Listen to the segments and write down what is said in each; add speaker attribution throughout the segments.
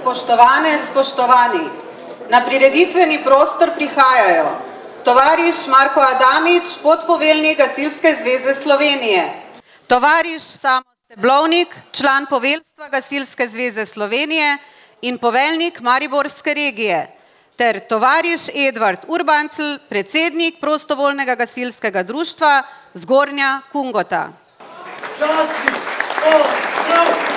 Speaker 1: Spoštovane, spoštovani, na prireditveni prostor prihajajo tovariš Marko Adamič, podpoveljnik Gasilske zveze Slovenije, tovariš Samo Steblovnik, član poveljstva Gasilske zveze Slovenije in poveljnik Mariborske regije, ter tovariš Edvard Urbancl, predsednik Prostovoljnega gasilskega društva Zgornja Kungota.
Speaker 2: Častni, pozdrav!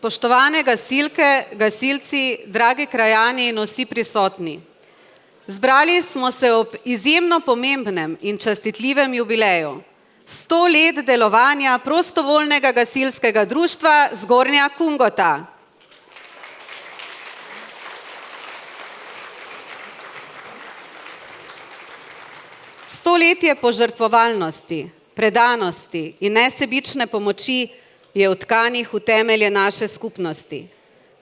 Speaker 1: Spoštovane gasilke, gasilci, dragi krajani in vsi prisotni. Zbrali smo se ob izjemno pomembnem in častitljivem jubileju. 100 let delovanja Prostovoljnega gasilskega društva Zgornja Kungota. Stoletje požrtvovalnosti, predanosti in nesebične pomoči je vtkanih v temelje naše skupnosti.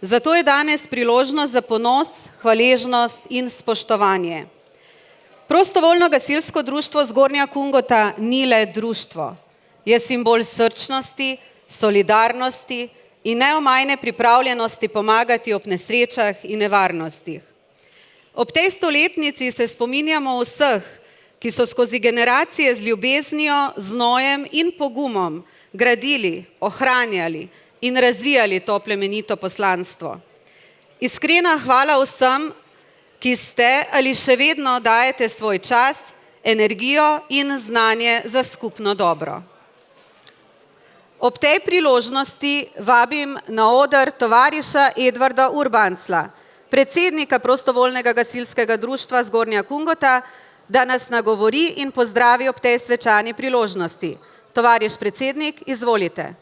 Speaker 1: Zato je danes priložnost za ponos, hvaležnost in spoštovanje. Prostovoljno gasilsko društvo Zgornja Kungota ni le društvo. Je simbol srčnosti, solidarnosti in neomajne pripravljenosti pomagati ob nesrečah in nevarnostih. Ob tej stoletnici se spominjamo vseh, ki so skozi generacije z ljubeznijo, znojem in pogumom gradili, ohranjali in razvijali to plemenito poslanstvo. Iskrena hvala vsem, ki ste ali še vedno dajete svoj čas, energijo in znanje za skupno dobro. Ob tej priložnosti vabim na oder tovariša Edvarda Urbancla, predsednika Prostovoljnega gasilskega društva Zgornja Kungota, da nas nagovori in pozdravi ob tej svečani priložnosti. Tovariš predsednik, izvolite.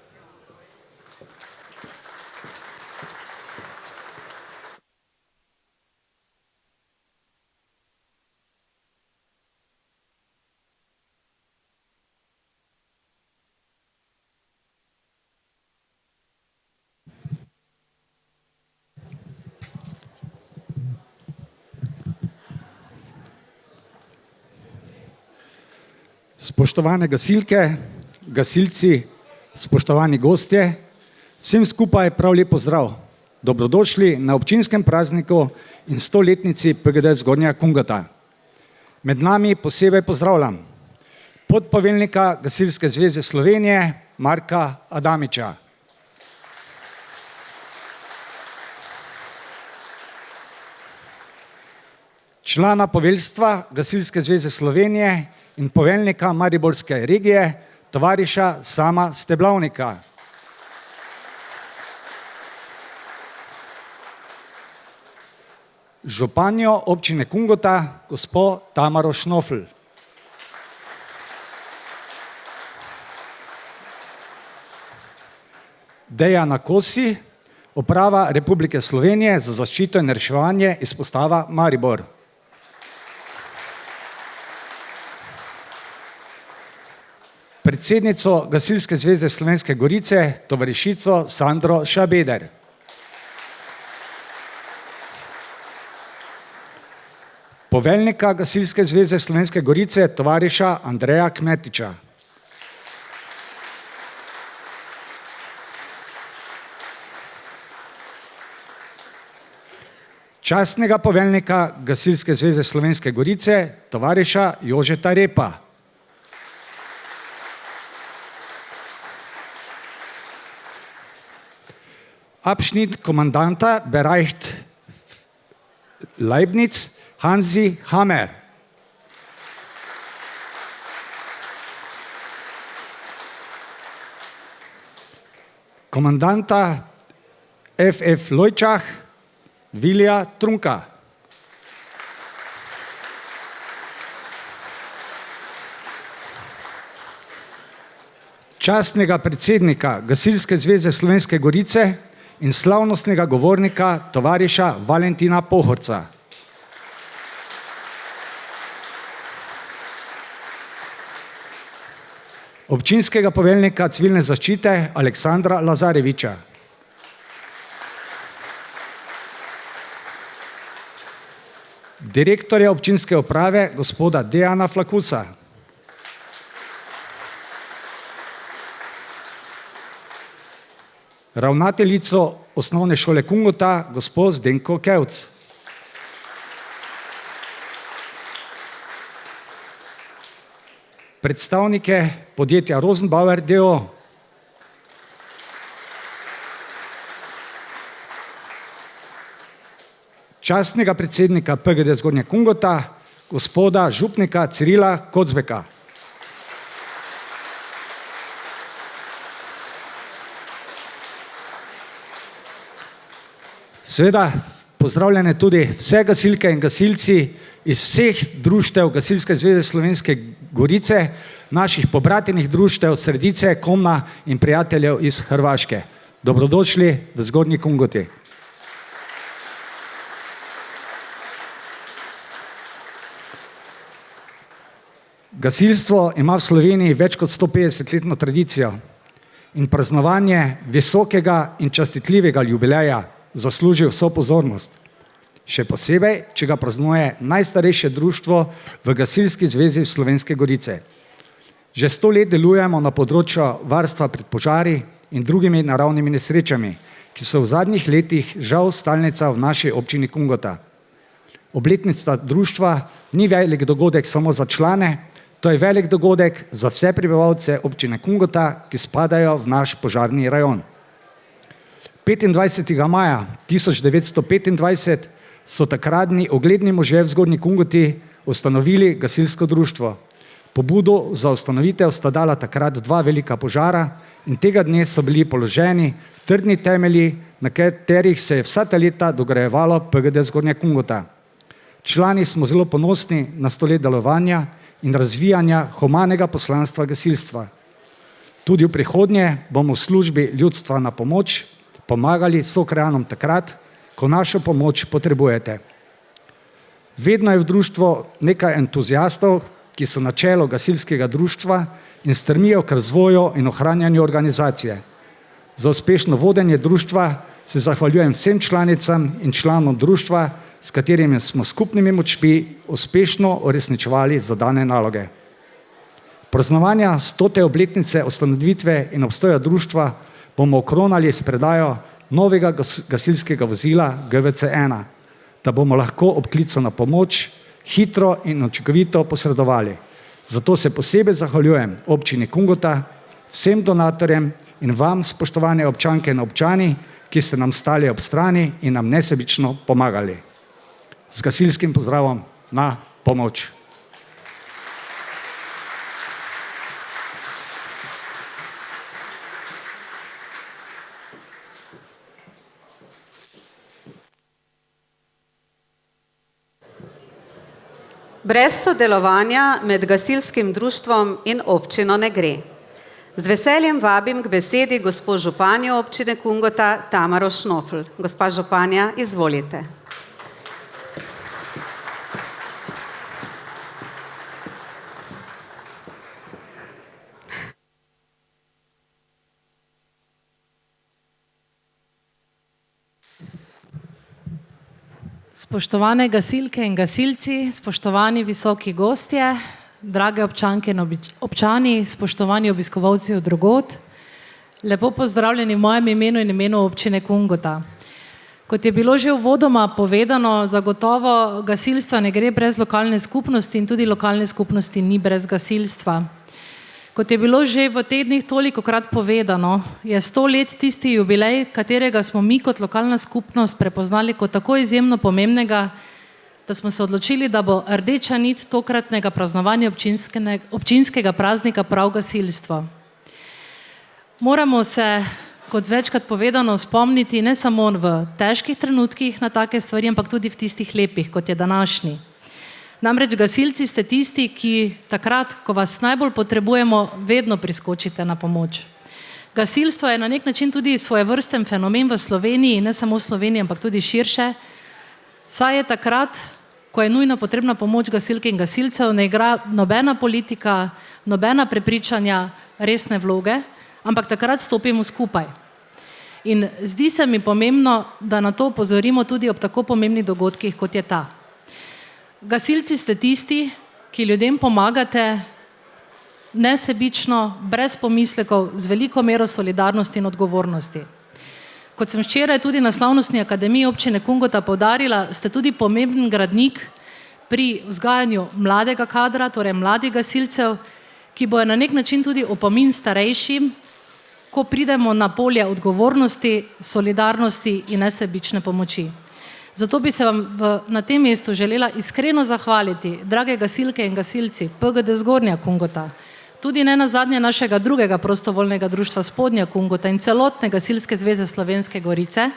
Speaker 3: Spoštovane gasilke, gasilci, spoštovani gostje, vsem skupaj prav lep pozdrav. Dobrodošli na občinskem prazniku in 100-letnici PGD Zgornja Kungota. Med nami posebej pozdravljam podpoveljnika Gasilske zveze Slovenije Marka Adamiča, člana poveljstva Gasilske zveze Slovenije in poveljnika Mariborske regije, tovariša Sama Steblovnika. Županjo občine Kungota, gospo Tamaro Šnofl. Dejana Kosi, Uprava Republike Slovenije za zaščito in reševanje izpostava Maribor. Predsednico Gasilske zveze Slovenske Gorice, tovarišico Sandro Šabeder. Poveljnika Gasilske zveze Slovenske Gorice, tovariša Andreja Kmetiča. Častnega poveljnika Gasilske zveze Slovenske Gorice, tovariša Jožeta Repa. Abschnitt komandanta Bereicht Leibniz, Hansi Hammer. Komandanta FF Lojčah, Vilija Trunka. Častnega predsednika Gasilske zveze Slovenske Gorice in slavnostnega govornika tovariša Valentina Pohorca. Občinskega poveljnika civilne zaščite Aleksandra Lazareviča. Direktorja občinske uprave gospoda Dejana Flakusa. Ravnateljico osnovne šole Kungota gospod Zdenko Kevc. Predstavnike podjetja Rosenbauer d.o.o. Častnega predsednika PGD Zgornja Kungota, gospoda župnika Cirila Kocbeka. Seveda pozdravljene tudi vse gasilke in gasilci iz vseh društev Gasilske zveze Slovenske Gorice, naših pobratenih društev Sredice, Komna in prijateljev iz Hrvaške. Dobrodošli v Zgornji Kungoti. Gasilstvo ima v Sloveniji več kot 150-letno tradicijo in praznovanje visokega in častitljivega jubileja zasluži vso pozornost. Še posebej, če ga praznuje najstarejše društvo v Gasilski zvezi Slovenske Gorice. Že 100 let delujemo na področju varstva pred požari in drugimi naravnimi nesrečami, ki so v zadnjih letih žal stalnica v naši občini Kungota. Obletnica društva ni velik dogodek samo za člane, to je velik dogodek za vse prebivalce občine Kungota, ki spadajo v naš požarni rajon. 25. maja 1925 so takratni ugledni možje v Zgornji Kungoti ustanovili gasilsko društvo. Pobudo za ustanovitev sta dala takrat dva velika požara in tega dne so bili položeni trdni temelji, na katerih se je vsa ta leta dograjevalo PGD Zgornja Kungota. Člani smo zelo ponosni na 100 let delovanja in razvijanja humanega poslanstva gasilstva. Tudi v prihodnje bomo v službi ljudstva na pomoč pomagali sokrajanom takrat, ko našo pomoč potrebujete. Vedno je v društvu nekaj entuziastov, ki so na čelu gasilskega društva in strmijo k razvoju in ohranjanju organizacije. Za uspešno vodenje društva se zahvaljujem vsem članicam in članom društva, s katerimi smo skupnimi močmi uspešno uresničevali zadane naloge. Praznovanja 100. obletnice ustanovitve in obstoja društva bomo okronali s predajo novega gasilskega vozila GVC-1, da bomo lahko ob klicu na pomoč hitro in učinkovito posredovali. Zato se posebej zahvaljujem občini Kungota, vsem donatorjem in vam, spoštovane občanke in občani, ki ste nam stali ob strani in nam nesebično pomagali. Z gasilskim pozdravom na pomoč.
Speaker 1: Brez sodelovanja med gasilskim društvom in občino ne gre. Z veseljem vabim k besedi gospo županjo občine Kungota Tamaro Šnofl. Gospa županja, izvolite.
Speaker 4: Spoštovane gasilke in gasilci, spoštovani visoki gostje, drage občanke in občani, spoštovani obiskovalci od drugod, lepo pozdravljeni v mojem imenu in imenu občine Kungota. Kot je bilo že uvodoma povedano, zagotovo gasilstva ne gre brez lokalne skupnosti in tudi lokalne skupnosti ni brez gasilstva. Kot je bilo že v tednih tolikokrat povedano, je 100 let tisti jubilej, katerega smo mi kot lokalna skupnost prepoznali kot tako izjemno pomembnega, da smo se odločili, da bo rdeča nit tokratnega praznovanja občinskega praznika prav gasilstvo. Moramo se, kot večkrat povedano, spomniti ne samo v težkih trenutkih na take stvari, ampak tudi v tistih lepih, kot je današnji. Namreč gasilci ste tisti, ki takrat, ko vas najbolj potrebujemo, vedno priskočite na pomoč. Gasilstvo je na nek način tudi svojevrsten fenomen v Sloveniji, ne samo v Sloveniji, ampak tudi širše, saj je takrat, ko je nujno potrebna pomoč gasilke in gasilcev, ne igra nobena politika, nobena prepričanja resne vloge, ampak takrat stopimo skupaj. In zdi se mi pomembno, da na to opozorimo tudi ob tako pomembnih dogodkih, kot je ta. Gasilci ste tisti, ki ljudem pomagate nesebično, brez pomislekov, z veliko mero solidarnosti in odgovornosti. Kot sem včeraj tudi na slavnostni akademiji občine Kungota poudarila, ste tudi pomemben gradnik pri vzgajanju mladega kadra, torej mladih gasilcev, ki bojo na nek način tudi opomin starejšim, ko pridemo na polje odgovornosti, solidarnosti in nesebične pomoči. Zato bi se vam na tem mestu želela iskreno zahvaliti, drage gasilke in gasilci, PGD Zgornja Kungota, tudi ne nazadnje našega drugega prostovoljnega društva Spodnja Kungota in celotne Gasilske zveze Slovenske Gorice,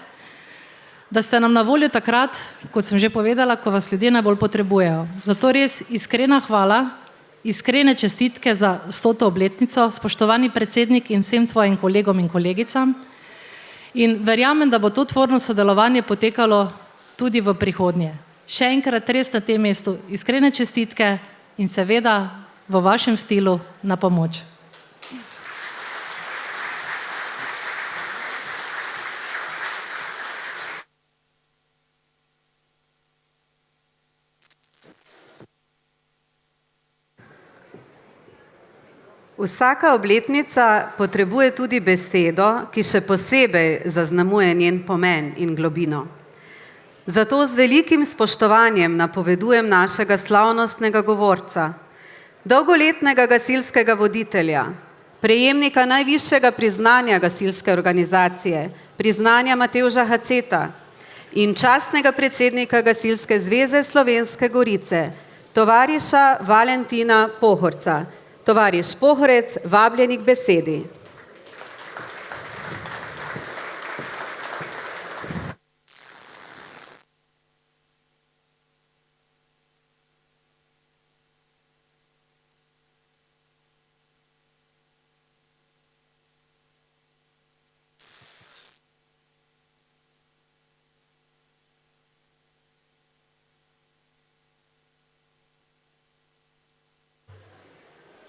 Speaker 4: da ste nam na voljo takrat, kot sem že povedala, ko vas ljudje najbolj potrebujejo. Zato res iskrena hvala, iskrene čestitke za 100. obletnico, spoštovani predsednik in vsem tvojim kolegom in kolegicam. In verjamem, da bo to tvorno sodelovanje potekalo tudi v prihodnje. Še enkrat res na tem mestu iskrene čestitke in seveda v vašem stilu na pomoč.
Speaker 1: Vsaka obletnica potrebuje tudi besedo, ki še posebej zaznamuje njen pomen in globino. Zato z velikim spoštovanjem napovedujem našega slavnostnega govorca, dolgoletnega gasilskega voditelja, prejemnika najvišjega priznanja gasilske organizacije, priznanja Matevža Haceta in častnega predsednika Gasilske zveze Slovenske Gorice, tovariša Valentina Pohorca. Tovariš Pohorec, vabljeni k besedi.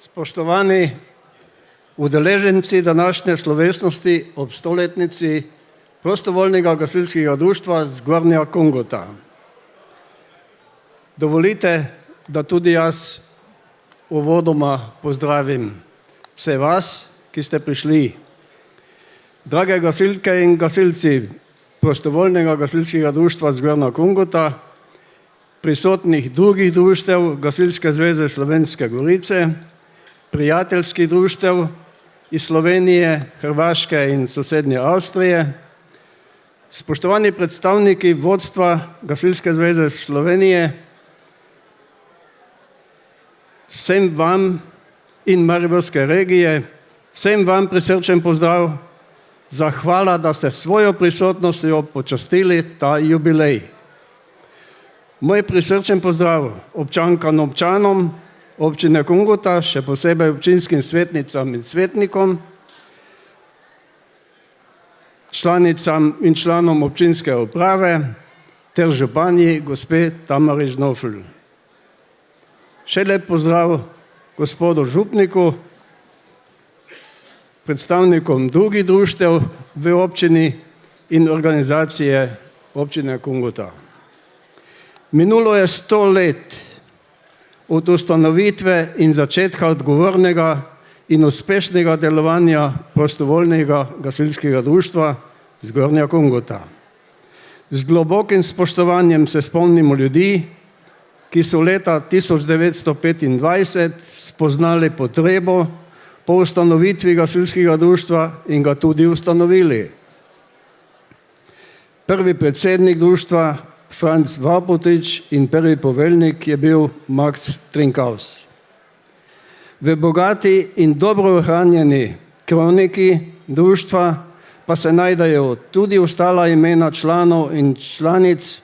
Speaker 2: Spoštovani udeleženci današnje slovesnosti ob 100-letnici prostovoljnega gasilskega društva Zgornja Kungota. Dovolite, da tudi jaz uvodoma pozdravim vse vas, ki ste prišli. Drage gasilke in gasilci prostovoljnega gasilskega društva Zgornja Kungota, prisotnih drugih društev Gasilske zveze Slovenske Gorice, prijateljskih društev iz Slovenije, Hrvaške in sosednje Avstrije, spoštovani predstavniki vodstva Gasilske zveze Slovenije, vsem vam in mariborske regije, vsem vam prisrčen pozdrav, zahvala, da ste svojo prisotnostjo počastili ta jubilej. Moj prisrčen pozdrav občankam in občanom občine Kungota, še posebej občinskim svetnicam in svetnikom, članicam in članom občinske uprave ter županji gospe Tamari Žnofl. Še lep pozdrav gospodu župniku, predstavnikom drugih društev v občini in organizacije občine Kungota. Minulo je 100 let od ustanovitve in začetka odgovornega in uspešnega delovanja prostovoljnega gasilskega društva Zgornja Kungota. Z globokim spoštovanjem se spomnimo ljudi, ki so leta 1925 spoznali potrebo po ustanovitvi gasilskega društva in ga tudi ustanovili. Prvi predsednik društva Franc Vapotič in prvi poveljnik je bil Max Trinkaus. V bogati in dobro ohranjeni kroniki društva pa se najdejo tudi ostala imena članov in članic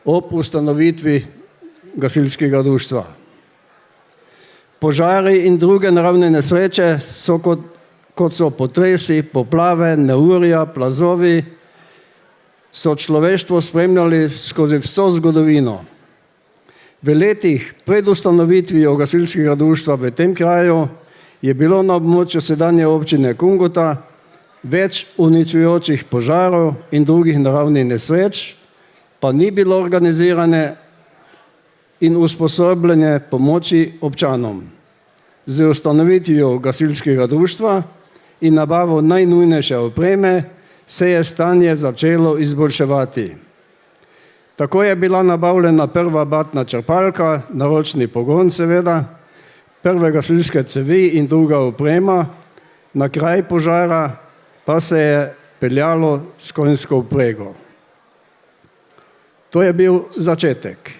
Speaker 2: ob ustanovitvi gasilskega društva. Požari in druge naravne nesreče so kot so potresi, poplave, neurja, plazovi, so človeštvo spremljali skozi vso zgodovino. V letih pred ustanovitvijo gasilskega društva v tem kraju je bilo na območju sedanje občine Kungota več uničujočih požarov in drugih naravnih nesreč, pa ni bilo organizirane in usposobljene pomoči občanom. Z ustanovitvijo gasilskega društva in nabavo najnujnejše opreme se je stanje začelo izboljševati. Tako je bila nabavljena prva batna črpalka, naročni pogon seveda, prve gasilske cevi in druga oprema, na kraj požara pa se je peljalo s konjsko vprego. To je bil začetek.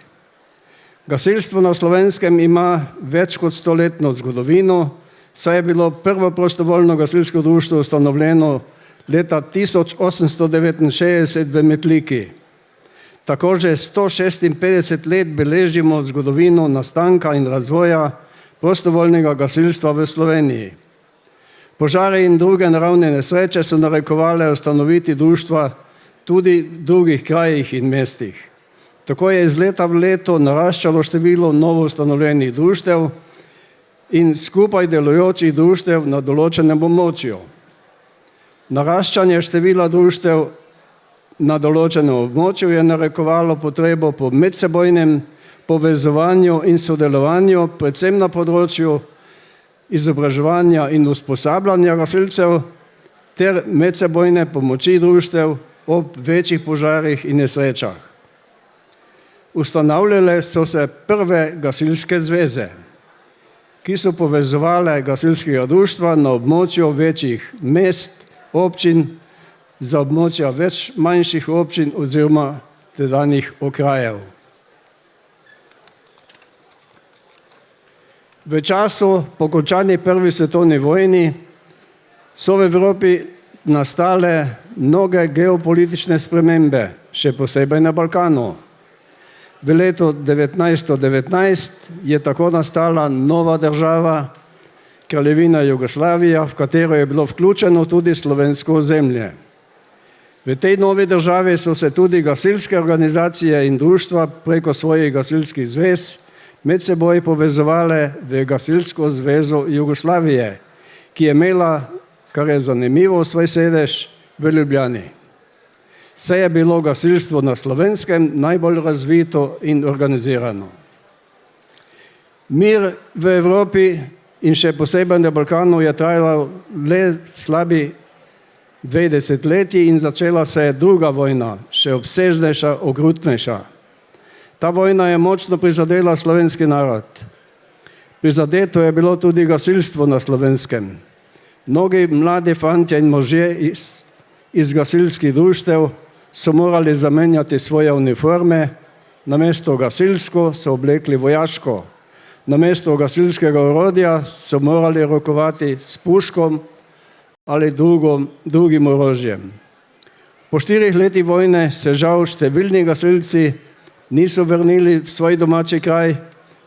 Speaker 2: Gasilstvo na Slovenskem ima več kot 100-letno zgodovino, saj je bilo prvo prostovoljno gasilsko društvo ustanovljeno leta 1869 v Metliki. Tako že 156 let beležimo zgodovino nastanka in razvoja prostovoljnega gasilstva v Sloveniji. Požare in druge naravne nesreče so narekovale ustanoviti društva tudi v drugih krajih in mestih. Tako je iz leta v leto naraščalo število novo ustanovljenih društev in skupaj delujočih društev na določenem območju. Naraščanje števila društev na določenem območju je narekovalo potrebo po medsebojnem povezovanju in sodelovanju, predvsem na področju izobraževanja in usposabljanja gasilcev ter medsebojne pomoči društev ob večjih požarih in nesrečah. Ustanavljale so se prve gasilske zveze, ki so povezovale gasilskega društva na območju večjih mest, občin, za območja več manjših občin oziroma tedanjih okrajev. V času po končani prvi svetovni vojni so v Evropi nastale mnoge geopolitične spremembe, še posebej na Balkanu. V letu 1919 je tako nastala nova država, Kraljevina Jugoslavija, v katero je bilo vključeno tudi slovensko ozemlje. V tej novi državi so se tudi gasilske organizacije in društva preko svojih gasilskih zvez med seboj povezovale v Gasilsko zvezo Jugoslavije, ki je imela, kar je zanimivo, svoj sedež v Ljubljani. Saj je bilo gasilstvo na Slovenskem najbolj razvito in organizirano. Mir v Evropi in še posebej na Balkanu je trajalo le slabi 20 leti in začela se je druga vojna, še obsežnejša, okrutnejša. Ta vojna je močno prizadela slovenski narod. Prizadeto je bilo tudi gasilstvo na Slovenskem. Mnogi mladi fantje in možje iz gasilskih društev so morali zamenjati svoje uniforme, namesto gasilsko so oblekli vojaško, namesto gasilskega orodja so morali rokovati s puškom ali drugim orožjem. Po 4 letih vojne se žal številni gasilci niso vrnili v svoj domači kraj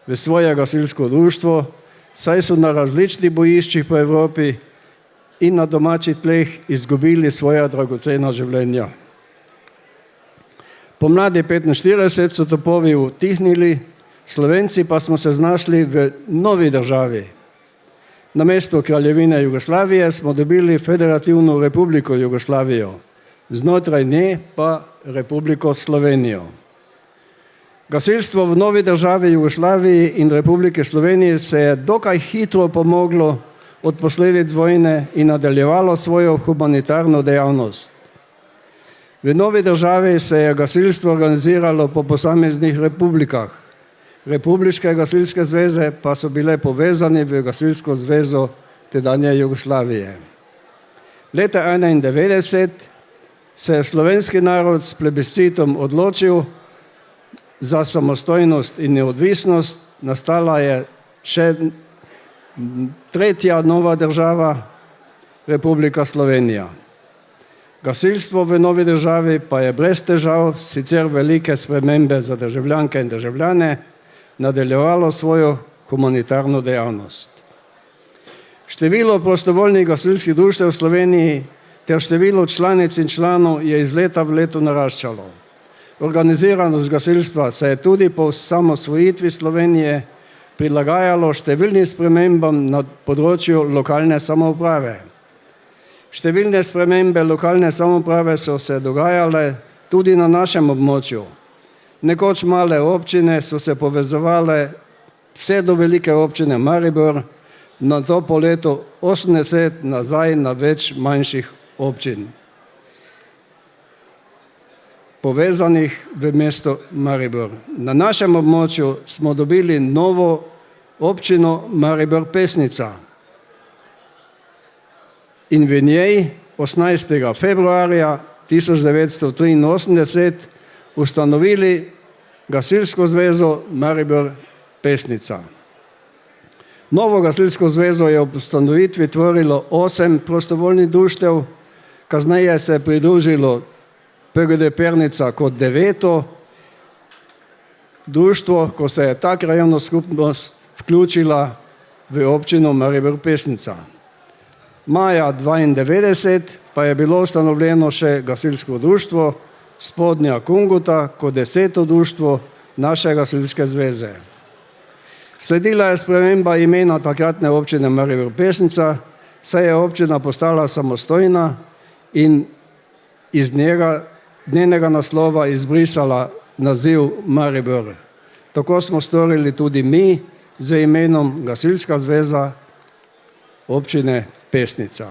Speaker 2: v svoje gasilsko društvo, saj so na različnih bojiščih po Evropi in na domačih tleh izgubili svoja dragocena življenja. Pomladi 1945 so topovi utihnili, Slovenci pa smo se znašli v novi državi. Namesto Kraljevine Jugoslavije smo dobili Federativno republiko Jugoslavijo, znotraj nje pa Republiko Slovenijo. Gasilstvo v novi državi Jugoslaviji in Republike Slovenije se je dokaj hitro pomoglo od posledic vojne in nadaljevalo svojo humanitarno dejavnost. V novi državi se je gasilstvo organiziralo po posameznih republikah. Republiške gasilske zveze pa so bile povezane v Gasilsko zvezo tedanje Jugoslavije. Leta 1991 se je slovenski narod s plebiscitom odločil za samostojnost in neodvisnost, nastala je še tretja nova država, Republika Slovenija. Gasilstvo v novi državi pa je brez težav, sicer velike spremembe za državljanke in državljane, nadaljevalo svojo humanitarno dejavnost. Število prostovoljnih gasilskih društev v Sloveniji ter število članic in članov je iz leta v leto naraščalo. Organiziranost gasilstva se je tudi po osamosvojitvi Slovenije prilagajalo številnim spremembam na področju lokalne samouprave. Številne spremembe lokalne samouprave so se dogajale tudi na našem območju. Nekoč male občine so se povezovale vse do velike občine Maribor, nato po letu 80 nazaj na več manjših občin, povezanih v mesto Maribor. Na našem območju smo dobili novo občino Maribor Pesnica in v njej 18. februarja 1983 ustanovili Gasilsko zvezo Maribor Pesnica. Novo gasilsko zvezo je ob ustanovitvi tvorilo 8 prostovoljnih društev, kasneje se je pridružilo PGD Pernica kot 9. društvo, ko se je ta krajevna skupnost vključila v občino Maribor Pesnica. Maja 1992 pa je bilo ustanovljeno še gasilsko društvo Spodnja Kungota kot 10. društvo naše gasilske zveze. Sledila je sprememba imena takratne občine Maribor Pesnica, saj je občina postala samostojna in iz njenega naslova izbrisala naziv Maribor. Tako smo storili tudi mi z imenom Gasilska zveza občine Pesnica.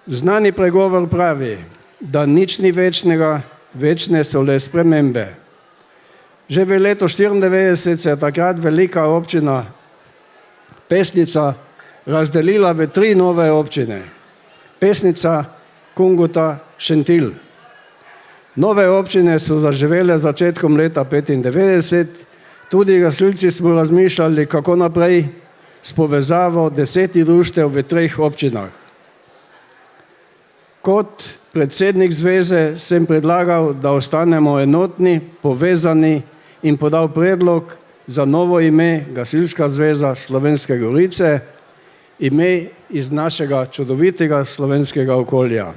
Speaker 2: Znani pregovor pravi, da nič ni večnega, večne so le spremembe. Že v letu 1994 se je takrat velika občina Pesnica razdelila v 3 nove občine: Pesnica, Kungota, Šentilj. Nove občine so zaživele začetkom leta 1995, tudi gasilci smo razmišljali, kako naprej s povezavo 10 društev v 3 občinah. Kot predsednik zveze sem predlagal, da ostanemo enotni, povezani in podal predlog za novo ime Gasilska zveza Slovenske Gorice, ime iz našega čudovitega slovenskega okolja.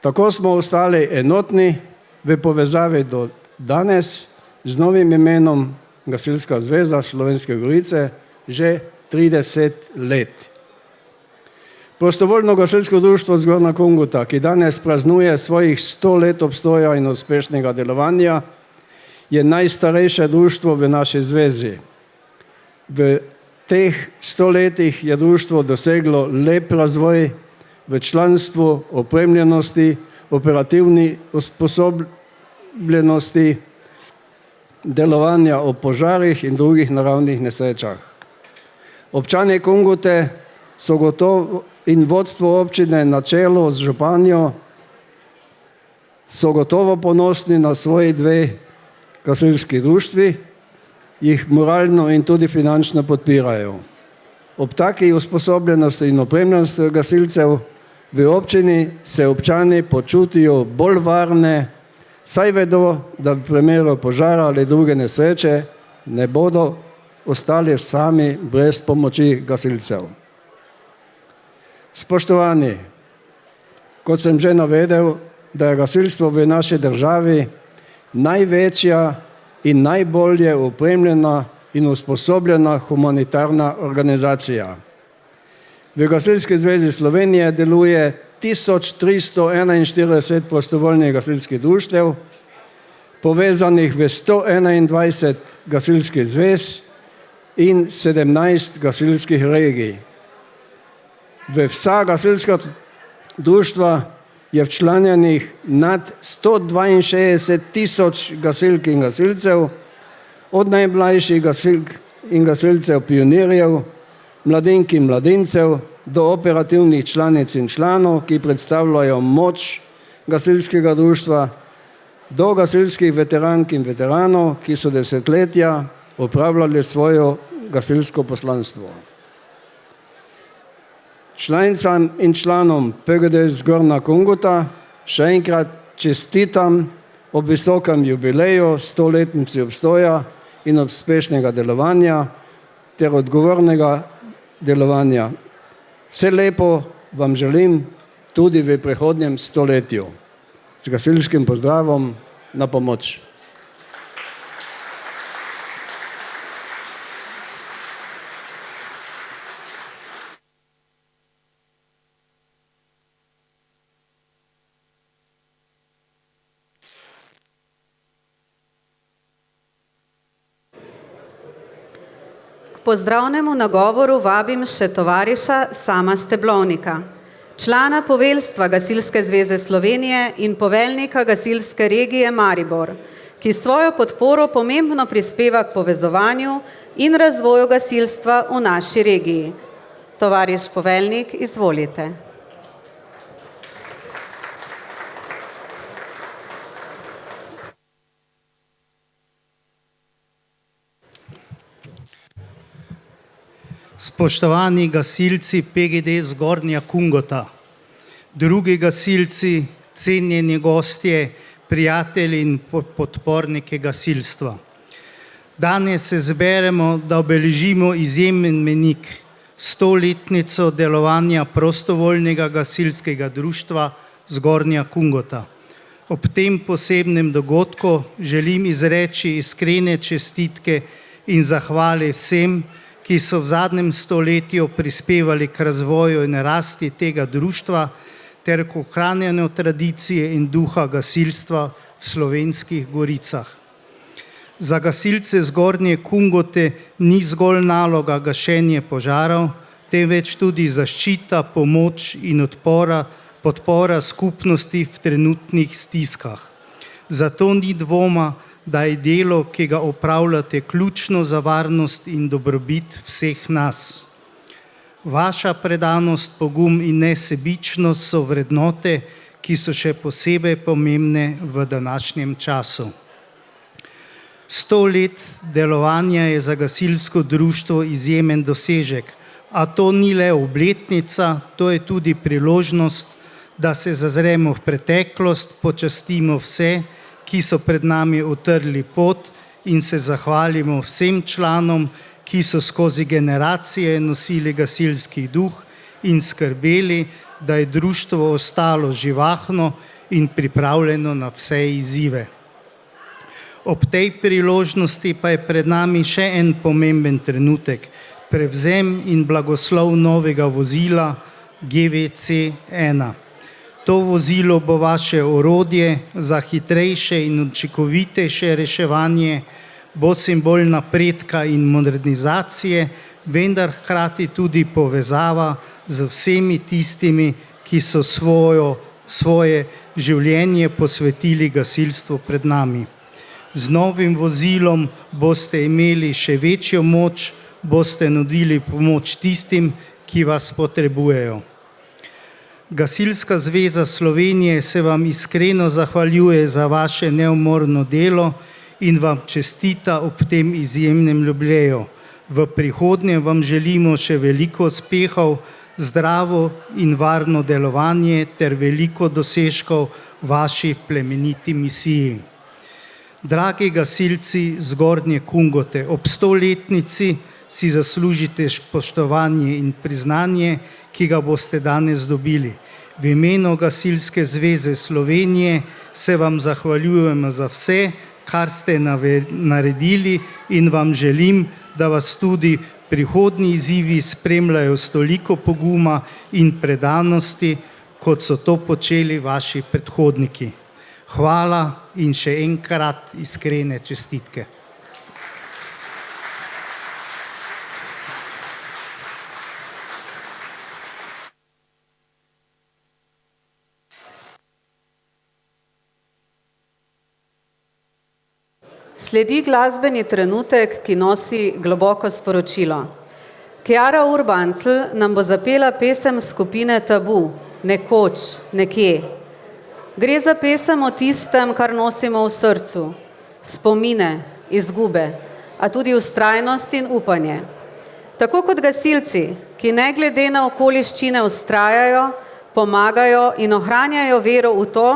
Speaker 2: Tako smo ostali enotni v povezavi do danes z novim imenom Gasilska zveza Slovenske Gorice že 30 let. Prostovoljno gasilsko društvo Zgornja Kungota, ki danes praznuje svojih 100 let obstoja in uspešnega delovanja, je najstarejše društvo v naši zvezi. V teh 100 letih je društvo doseglo lep razvoj v članstvu, opremljenosti, operativni usposobljenosti, delovanja ob požarih in drugih naravnih nesrečah. Občani Kungote so gotovo in vodstvo občine na čelu z županjo so gotovo ponosni na svoji 2 gasilski društvi, jih moralno in tudi finančno podpirajo. Ob taki usposobljenosti in opremljenosti gasilcev v občini se občani počutijo bolj varne, saj vedo, da v primeru požara ali druge nesreče ne bodo ostali sami brez pomoči gasilcev. Spoštovani, kot sem že navedel, da je gasilstvo v naši državi največja in najbolje opremljena in usposobljena humanitarna organizacija. V Gasilski zvezi Slovenije deluje 1341 prostovoljnih gasilskih društev, povezanih v 121 gasilskih zvez in 17 gasilskih regij. V vsa gasilska društva je včlanjenih nad 162 tisoč gasilk in gasilcev, od najmlajših gasilk in gasilcev pionirjev, mladink in mladincev, do operativnih članic in članov, ki predstavljajo moč gasilskega društva, do gasilskih veterank in veteranov, ki so desetletja opravljali svoje gasilsko poslanstvo. Članicam in članom PGD Zgornja Kungota še enkrat čestitam ob visokem jubileju 100-letnici obstoja in uspešnega delovanja ter odgovornega delovanja. Vse lepo vam želim tudi v prihodnjem stoletju. Z gasilskim pozdravom na pomoč.
Speaker 1: Pozdravnemu nagovoru vabim še tovariša Sama Steblovnika, člana poveljstva Gasilske zveze Slovenije in poveljnika Gasilske regije Maribor, ki svojo podporo pomembno prispeva k povezovanju in razvoju gasilstva v naši regiji. Tovariš poveljnik, izvolite.
Speaker 5: Spoštovani gasilci PGD Zgornja Kungota, drugi gasilci, cenjeni gostje, prijatelji in podporniki gasilstva. Danes se zberemo, da obeležimo izjemen mejnik, 100-letnico delovanja prostovoljnega gasilskega društva Zgornja Kungota. Ob tem posebnem dogodku želim izreči iskrene čestitke in zahvale vsem, ki so v zadnjem stoletju prispevali k razvoju in rasti tega društva ter k ohranjanju tradicije in duha gasilstva v Slovenskih goricah. Za gasilce Zgornje Kungote ni zgolj naloga gašenje požarov, temveč tudi zaščita, pomoč in podpora skupnosti v trenutnih stiskah. Zato ni dvoma, da je delo, ki ga opravljate, ključno za varnost in dobrobit vseh nas. Vaša predanost, pogum in nesebičnost so vrednote, ki so še posebej pomembne v današnjem času. 100 let delovanja je za gasilsko društvo izjemen dosežek, a to ni le obletnica, to je tudi priložnost, da se zazremo v preteklost, počastimo vse, ki so pred nami utrli pot in se zahvalimo vsem članom, ki so skozi generacije nosili gasilski duh in skrbeli, da je društvo ostalo živahno in pripravljeno na vse izzive. Ob tej priložnosti pa je pred nami še en pomemben trenutek, prevzem in blagoslov novega vozila GVC-1. To vozilo bo vaše orodje za hitrejše in učinkovitejše reševanje, bo simbol napredka in modernizacije, vendar hkrati tudi povezava z vsemi tistimi, ki so svoje življenje posvetili gasilstvu pred nami. Z novim vozilom boste imeli še večjo moč, boste nudili pomoč tistim, ki vas potrebujejo. Gasilska zveza Slovenije se vam iskreno zahvaljuje za vaše neumorno delo in vam čestita ob tem izjemnem jubileju. V prihodnje vam želimo še veliko uspehov, zdravo in varno delovanje ter veliko dosežkov vaši plemeniti misiji. Dragi gasilci Zgornje Kungote, ob 100-letnici si zaslužite spoštovanje in priznanje, ki ga boste danes dobili. V imenu Gasilske zveze Slovenije se vam zahvaljujemo za vse, kar ste naredili in vam želim, da vas tudi prihodnji izzivi spremljajo s toliko poguma in predanosti, kot so to počeli vaši predhodniki. Hvala in še enkrat iskrene čestitke.
Speaker 1: Sledi glasbeni trenutek, ki nosi globoko sporočilo. Kiara Urbancl nam bo zapela pesem skupine Tabu, Nekoč, nekje. Gre za pesem o tistem, kar nosimo v srcu, spomine, izgube, a tudi vztrajnost in upanje. Tako kot gasilci, ki ne glede na okoliščine vztrajajo, pomagajo in ohranjajo vero v to,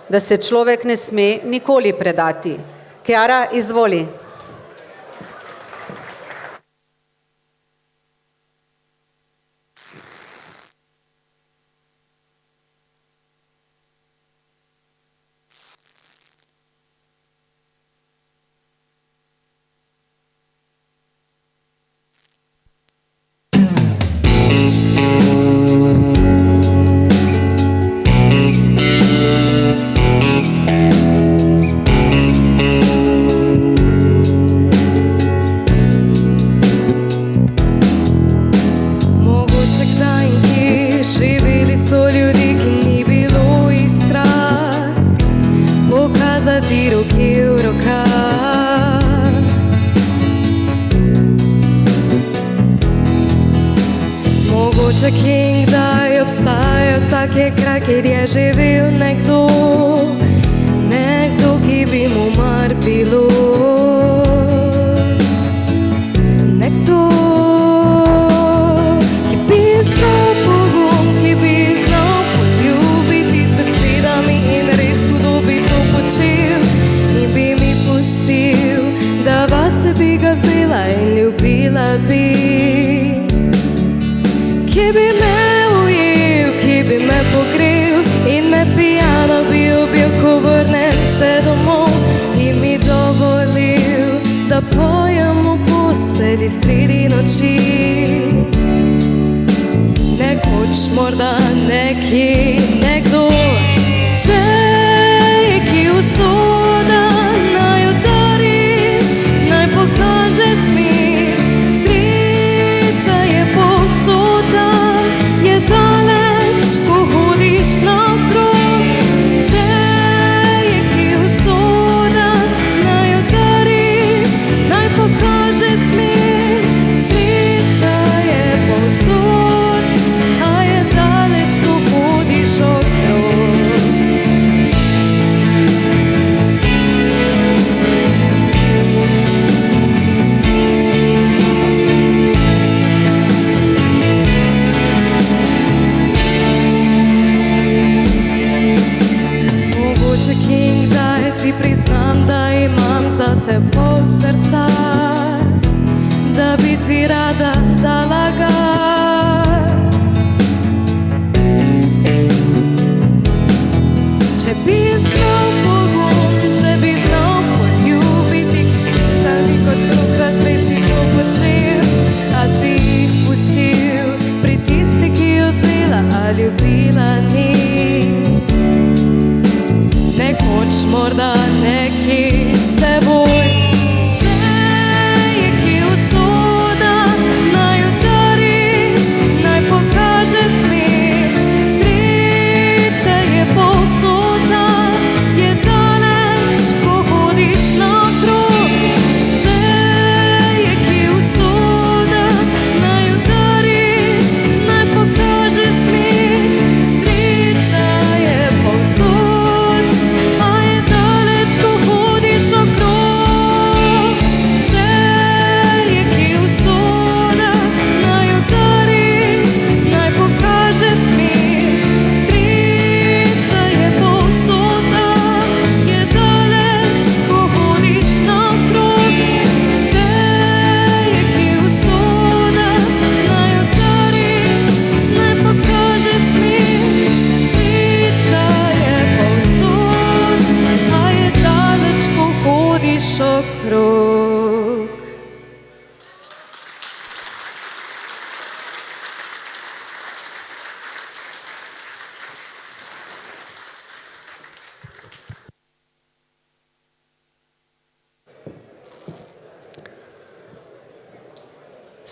Speaker 1: da se človek ne sme nikoli predati. Kiara, izvoli.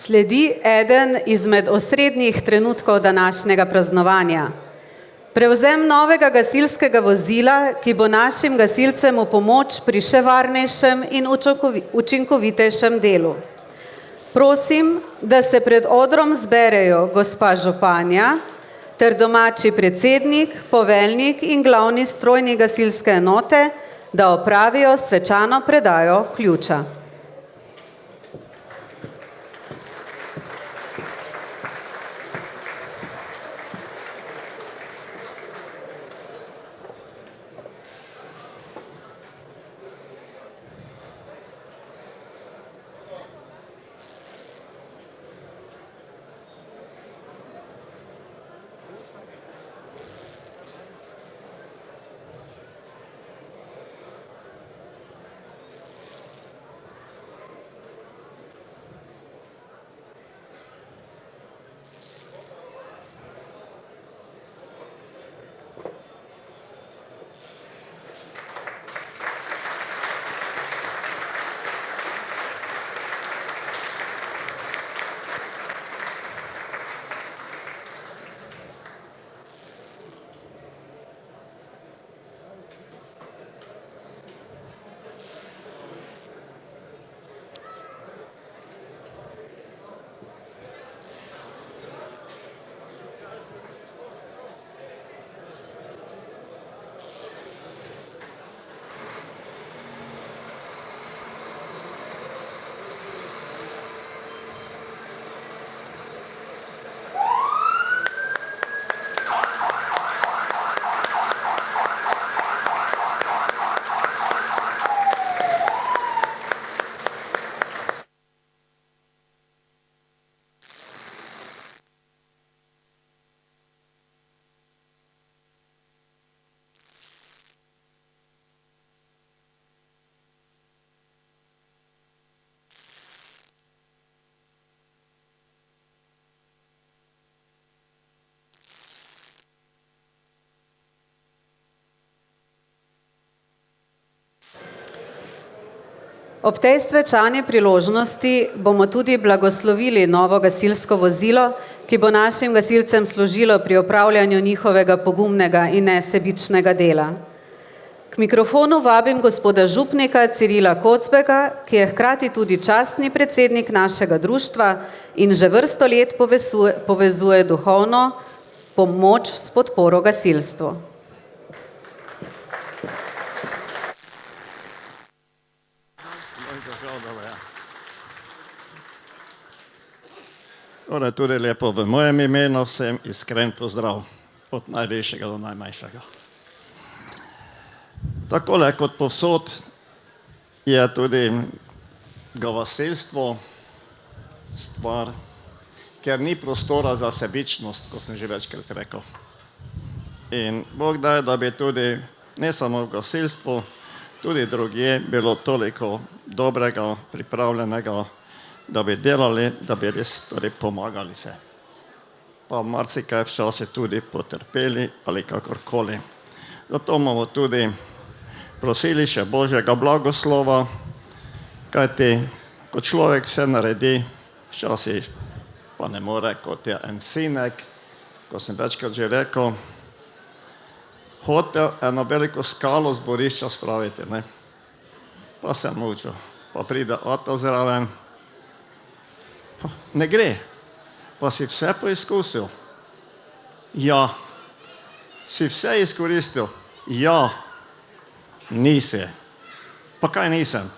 Speaker 1: Sledi eden izmed osrednjih trenutkov današnjega praznovanja. Prevzem novega gasilskega vozila, ki bo našim gasilcem v pomoč pri še varnejšem in učinkovitejšem delu. Prosim, da se pred odrom zberejo gospa županja ter domači predsednik, poveljnik in glavni strojnik gasilske enote, da opravijo svečano predajo ključa. Ob tej svečani priložnosti bomo tudi blagoslovili novo gasilsko vozilo, ki bo našim gasilcem služilo pri opravljanju njihovega pogumnega in nesebičnega dela. K mikrofonu vabim gospoda župnika Cirila Kocbeka, ki je hkrati tudi častni predsednik našega društva in že vrsto let povezuje duhovno pomoč s podporo gasilstvu.
Speaker 6: Torej, tudi lepo v mojem imenu vsem iskren pozdrav od najvišjega do najmanjšega. Takole kot povsod je tudi gasilstvo stvar, ker ni prostora za sebičnost, kot sem že večkrat rekel. In Bog daj, da bi tudi ne samo v gasilstvu, tudi drugje bilo toliko dobrega, pripravljenega, da bi delali, da bi res torej pomagali se. Pa marsikaj včasih tudi potrpeli ali kakorkoli. Zato bomo tudi prosili še Božjega blagoslova, kajti ko človek vse naredi, včasih pa ne more, kot je en sinek, ko sem večkrat že rekel, hotel eno veliko skalo z dvorišča spraviti, ne? Pa se mučil, pa pride ata zraven, ne gre, pa si vse poizkusil. Ja. Si vse izkoristil? Ja. Nisi. Pa kaj nisem?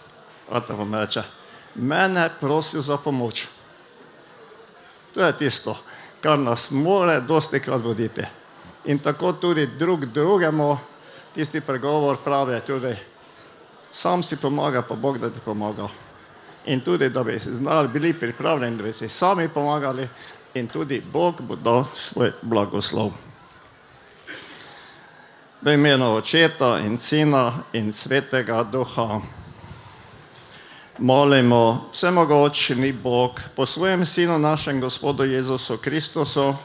Speaker 6: Ata vam reče, mene prosil za pomoč. To je tisto, kar nas more dostikrat voditi. In tako tudi drugemu, tisti pregovor pravi tudi, sam si pomaga, pa Bog da ti pomaga. In tudi, da bi si znali bili pripravljeni, da bi si sami pomagali in tudi Bog bo dal svoj blagoslov. V imenu Očeta in Sina in Svetega Duha molimo, vsemogočni Bog, po svojem Sinu našem Gospodu Jezusu Kristusu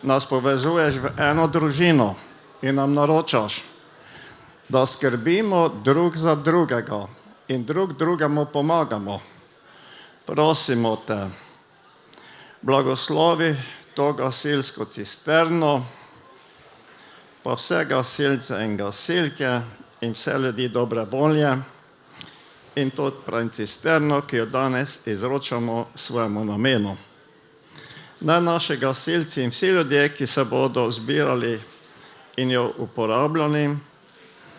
Speaker 6: nas povezuješ v eno družino in nam naročaš, da skrbimo drug za drugega in drug drugemu pomagamo. Prosimo te, Blagoslovi to gasilsko cisterno, pa vse gasilce in gasilke in vse ljudi dobre volje in to pravim cisterno, ki jo danes izročamo svojemu namenu. Naj naši gasilci in vsi ljudje, ki se bodo zbirali in jo uporabljali,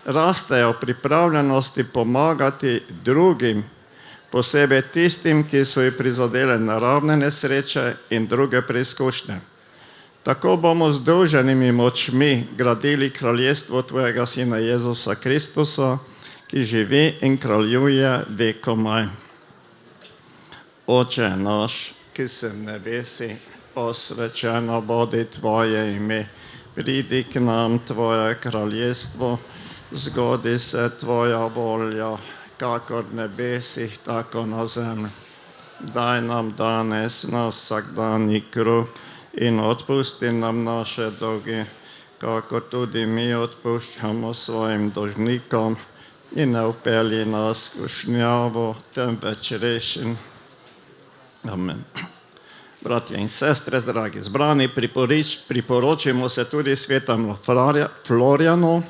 Speaker 6: rastejo v pripravljenosti pomagati drugim, posebej tistim, ki so jih prizadele naravne nesreče in druge preizkušnje. Tako bomo z združenimi močmi gradili kraljestvo tvojega Sina Jezusa Kristusa, ki živi in kraljuje vekomaj. Oče naš, ki si v nebesi, osvečeno bodi tvoje ime, pridi k nam tvoje kraljestvo, zgodi se tvoja volja, kakor v nebesih, tako na zemlji. Daj nam danes naš vsakdanji kruh in odpusti nam naše dolge, kakor tudi mi odpuščamo svojim dolžnikom, in ne vpelji nas v skušnjavo, temveč reši. Amen. Bratje in sestre, dragi zbrani, priporočimo se tudi svetemu Florjanu,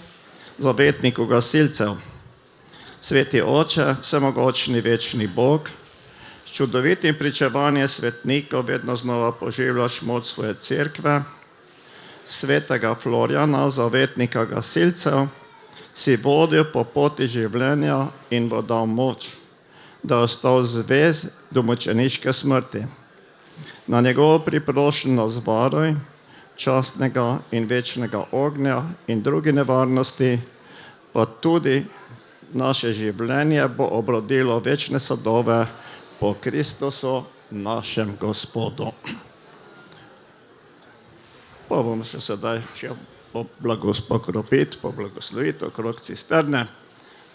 Speaker 6: zavetniku gasilcev. Sveti Oče, vsemogočni večni Bog, s čudovitim pričevanjem svetnikov vedno znova poživljaš moč svoje cerkve, svetega Florjana, zavetnika gasilcev, si vodil po poti življenja in bo dal moč, da je ostal zvez do mučeniške smrti. Na njegovo priprošenost varuj, častnega in večnega ognja in druge nevarnosti, pa tudi naše življenje bo obrodilo večne sadove po Kristusu, našem Gospodu. Pa bom še sedaj šel pokropiti, poblagosloviti okrog cisterne,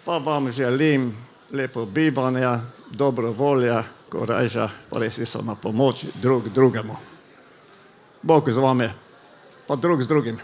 Speaker 6: pa vam želim lepo bivanje, dobro volje, koreža, pa res so na pomoč drug drugemu. Bog z vami, pa drug z drugim.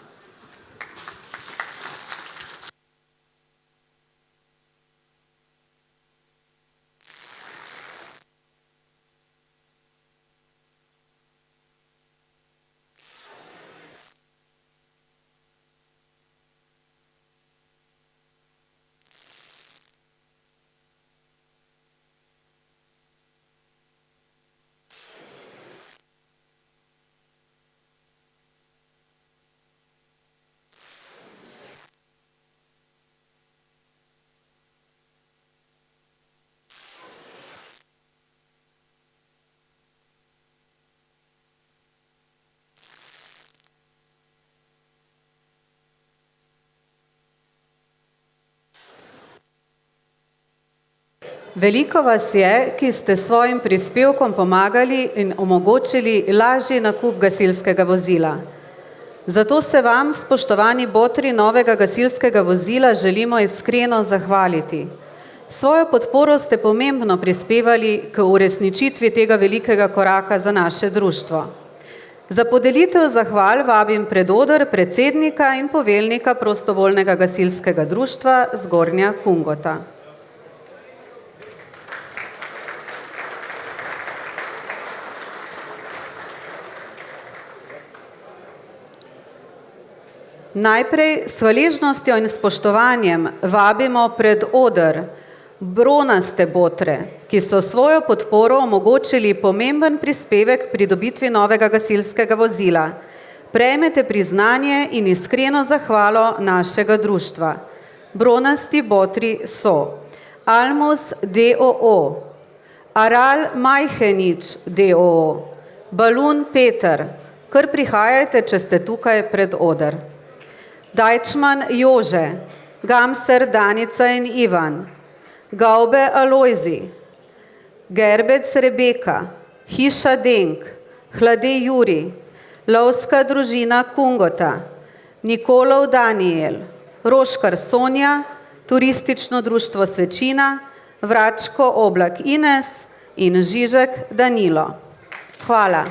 Speaker 1: Veliko vas je, ki ste s svojim prispevkom pomagali in omogočili lažji nakup gasilskega vozila. Zato se vam, spoštovani botri novega gasilskega vozila, želimo iskreno zahvaliti. Svojo podporo ste pomembno prispevali k uresničitvi tega velikega koraka za naše društvo. Za podelitev zahval vabim predoder predsednika in poveljnika prostovoljnega gasilskega društva Zgornja Kungota. Najprej s hvaležnostjo in spoštovanjem vabimo pred oder bronaste botre, ki so svojo podporo omogočili pomemben prispevek pri dobitvi novega gasilskega vozila. Prejmete priznanje in iskreno zahvalo našega društva. Bronasti botri so Almus d.o.o., Aral Majhenič d.o.o., Balun Peter, kar prihajajte, če ste tukaj pred oder. Dajčman Jože, Gamser Danica in Ivan, Gaube Alojzi, Gerbec Rebeka, Hiša Denk, Hlade Juri, Lovska družina Kungota, Nikolov Daniel, Roškar Sonja, Turistično društvo Svečina, Vračko Oblak Ines in Žižek Danilo. Hvala.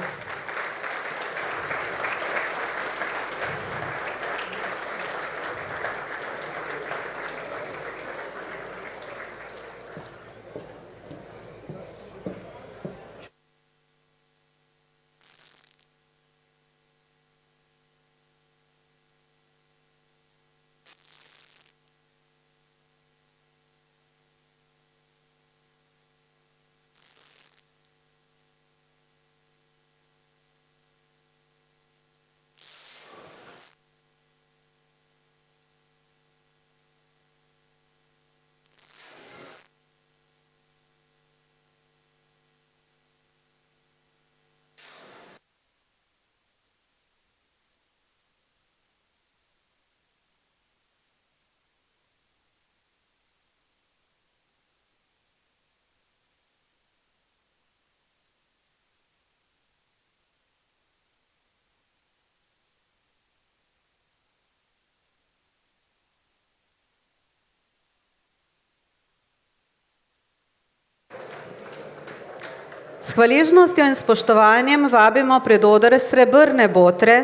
Speaker 1: S hvaležnostjo in spoštovanjem vabimo pred oder srebrne botre,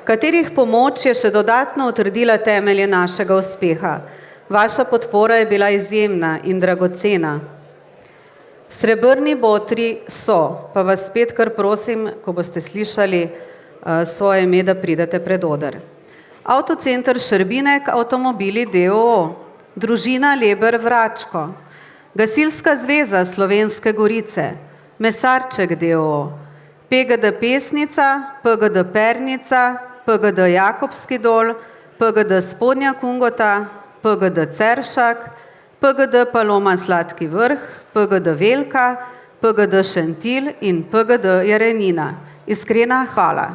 Speaker 1: katerih pomoč je še dodatno utrdila temelje našega uspeha. Vaša podpora je bila izjemna in dragocena. Srebrni botri so, pa vas spet kar prosim, ko boste slišali svoje ime, da pridete pred oder. Avtocenter Šrbinek avtomobili d.o.o., družina Leber Vračko, Gasilska zveza Slovenske Gorice, Mesarček d.o.o., PGD Pesnica, PGD Pernica, PGD Jakobski dol, PGD Spodnja Kungota, PGD Ceršak, PGD Paloma Sladki vrh, PGD Velka, PGD Šentilj in PGD Jerenina. Iskrena hvala.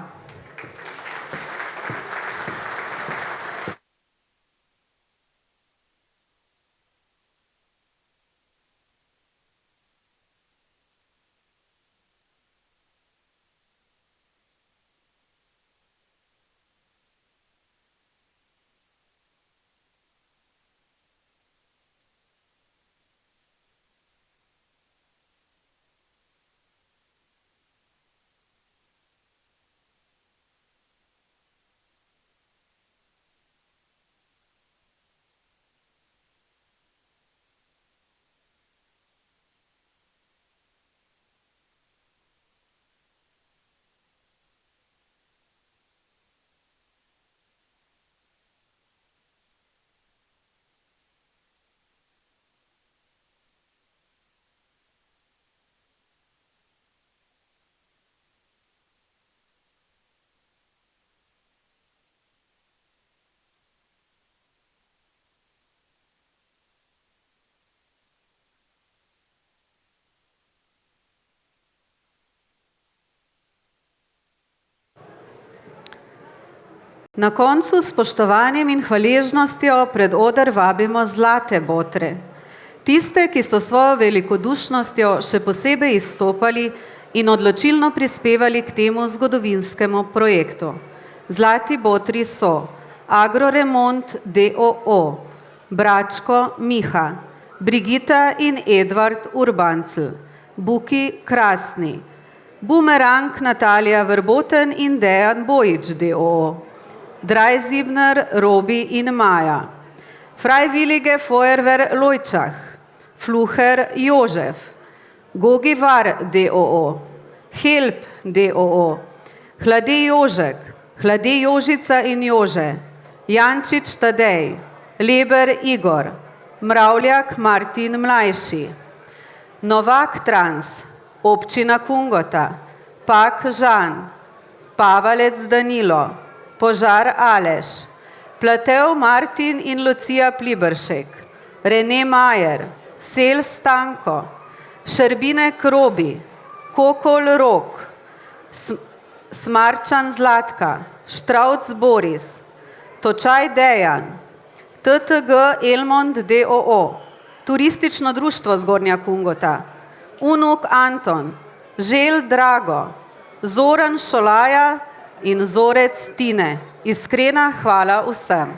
Speaker 1: Na koncu s spoštovanjem in hvaležnostjo pred oder vabimo zlate botre. Tiste, ki so svojo velikodušnostjo še posebej izstopali in odločilno prispevali k temu zgodovinskemu projektu. Zlati botri so Agroremont d.o.o., Bračko Miha, Brigita in Edvard Urbancl, Buki Krasni, Bumerang Natalija Verboten in Dejan Bojič d.o.o., Drajzibner Robi in Maja, Freiwillige Feuerwehr Lojčah, Fluher Jožef, Gogivar d.o.o., Help d.o.o., Hlade Jožek, Hlade Jožica in Jože, Jančič Tadej, Leber Igor, Mravljak Martin Mlajši, Novak Trans, Občina Kungota, Pak Žan, Pavalec Danilo, Požar Aleš, Platev Martin in Lucija Pliberšek, Rene Majer, Sel Stanko, Šrbinek Robi, Kokol Rok, Smarčan Zlatka, Štravc Boris, Točaj Dejan, TTG Elmond d.o.o., Turistično društvo Zgornja Kungota, Unuk Anton, Žel Drago, Zoran Šolaja in Zorec Tine. Iskrena hvala vsem.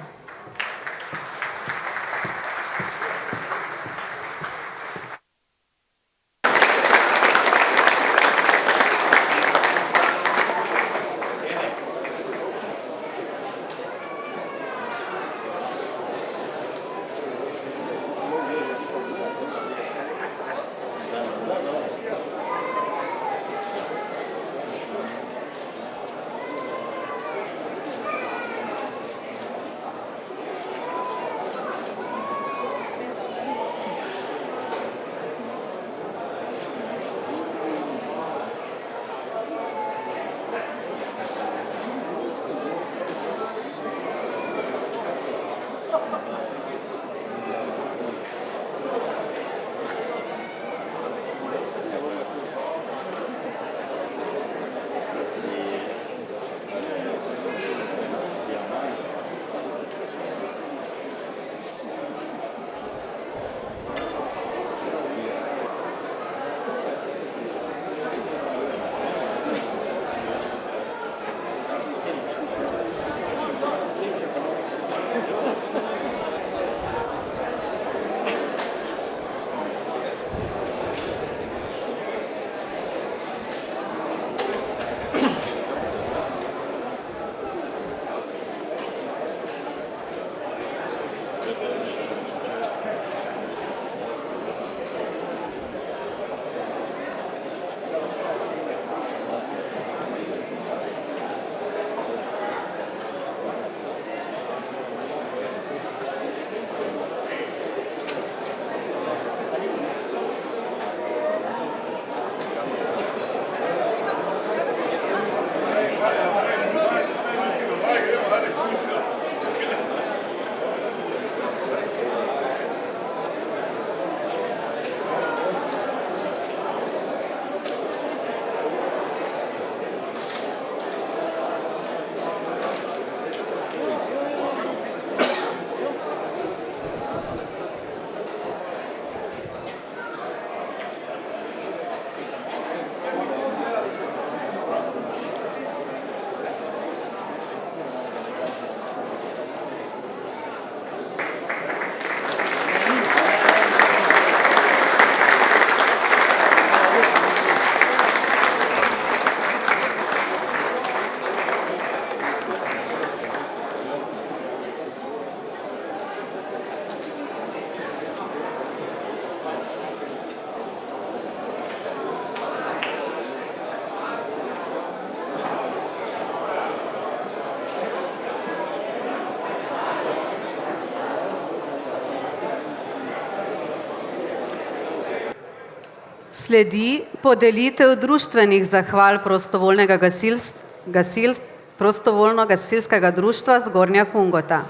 Speaker 1: Sledi podelitev društvenih zahval prostovoljno-gasilskega društva Zgornja Kungota.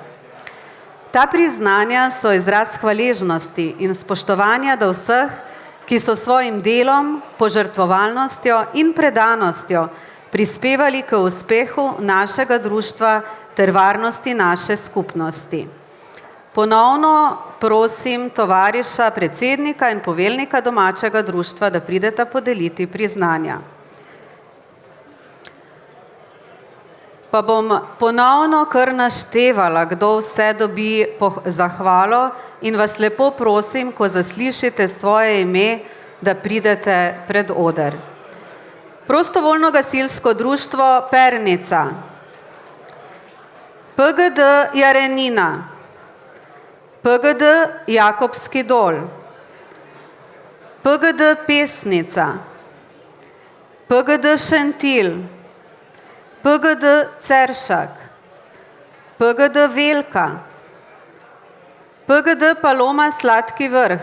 Speaker 1: Ta priznanja so izraz hvaležnosti in spoštovanja do vseh, ki so svojim delom, požrtvovalnostjo in predanostjo prispevali k uspehu našega društva ter varnosti naše skupnosti. Ponovno prosim tovariša predsednika in poveljnika domačega društva, da prideta podeliti priznanja. Pa bom ponovno kar naštevala, kdo vse dobi zahvalo in vas lepo prosim, ko zaslišite svoje ime, da pridete pred oder. Prostovoljno gasilsko društvo Pernica, PGD Jarenina, PGD Jakobski dol, PGD Pesnica, PGD Šentilj, PGD Ceršak, PGD Velka, PGD Paloma Sladki Vrh,